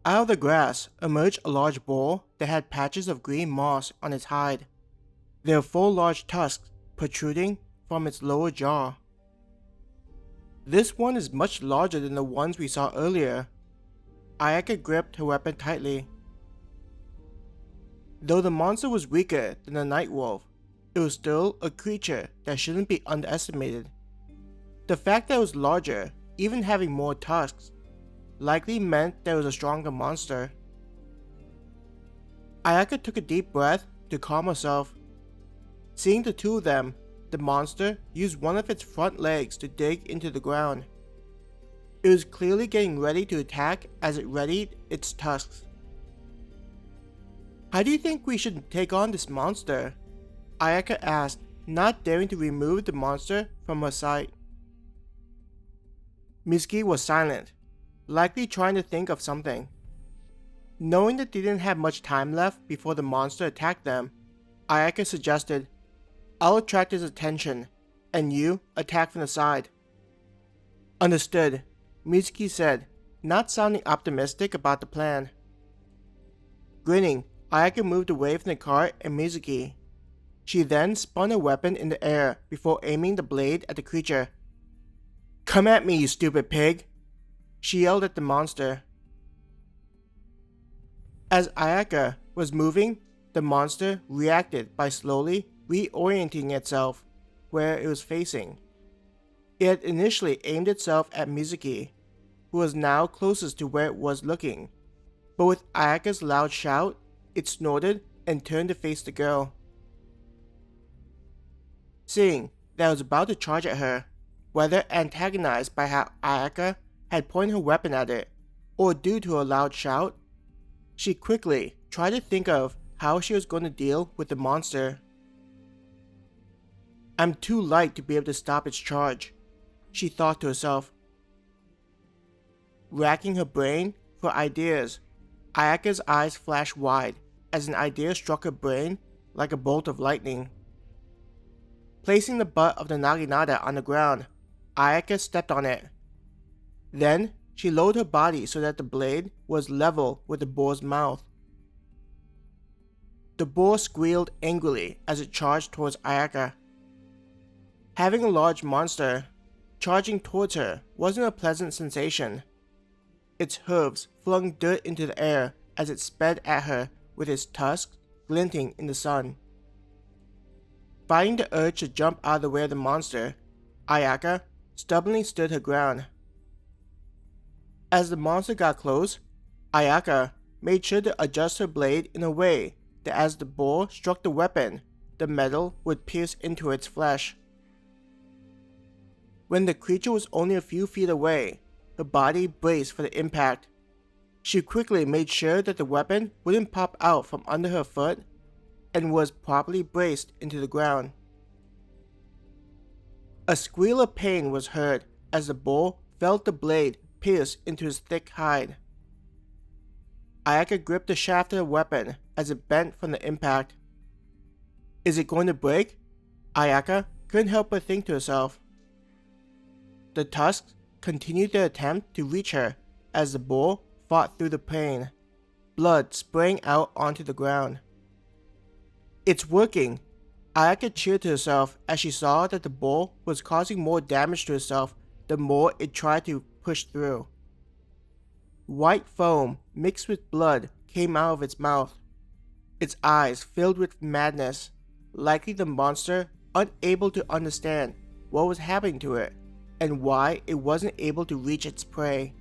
Out of the grass emerged a large boar that had patches of green moss on its hide. There were 4 large tusks protruding from its lower jaw. This one is much larger than the ones we saw earlier. Ayaka gripped her weapon tightly. Though the monster was weaker than the night wolf, it was still a creature that shouldn't be underestimated. The fact that it was larger, even having more tusks, likely meant that it was a stronger monster. Ayaka took a deep breath to calm herself. Seeing the 2 of them, the monster used one of its front legs to dig into the ground. It was clearly getting ready to attack as it readied its tusks. "How do you think we should take on this monster?" Ayaka asked, not daring to remove the monster from her sight. Mizuki was silent, likely trying to think of something. Knowing that they didn't have much time left before the monster attacked them, Ayaka suggested, "I'll attract his attention, and you attack from the side." "Understood," Mizuki said, not sounding optimistic about the plan. Grinning, Ayaka moved away from the cart and Mizuki. She then spun her weapon in the air before aiming the blade at the creature. "Come at me, you stupid pig!" she yelled at the monster. As Ayaka was moving, the monster reacted by slowly reorienting itself where it was facing. It had initially aimed itself at Mizuki, who was now closest to where it was looking, but with Ayaka's loud shout, it snorted and turned to face the girl. Seeing that it was about to charge at her, whether antagonized by how Ayaka had pointed her weapon at it, or due to her loud shout, she quickly tried to think of how she was going to deal with the monster. "I'm too light to be able to stop its charge," she thought to herself. Racking her brain for ideas, Ayaka's eyes flashed wide as an idea struck her brain like a bolt of lightning. Placing the butt of the naginata on the ground, Ayaka stepped on it. Then she lowered her body so that the blade was level with the boar's mouth. The boar squealed angrily as it charged towards Ayaka. Having a large monster charging towards her wasn't a pleasant sensation. Its hooves flung dirt into the air as it sped at her with its tusks glinting in the sun. Fighting the urge to jump out of the way of the monster, Ayaka stubbornly stood her ground. As the monster got close, Ayaka made sure to adjust her blade in a way that as the boar struck the weapon, the metal would pierce into its flesh. When the creature was only a few feet away, her body braced for the impact. She quickly made sure that the weapon wouldn't pop out from under her foot and was properly braced into the ground. A squeal of pain was heard as the boar felt the blade pierce into his thick hide. Ayaka gripped the shaft of the weapon as it bent from the impact. "Is it going to break?" Ayaka couldn't help but think to herself. The tusks continued their attempt to reach her as the boar fought through the pain, blood spraying out onto the ground. "It's working!" Ayaka cheered to herself as she saw that the boar was causing more damage to itself the more it tried to push through. White foam mixed with blood came out of its mouth, its eyes filled with madness, likely the monster unable to understand what was happening to it and why it wasn't able to reach its prey.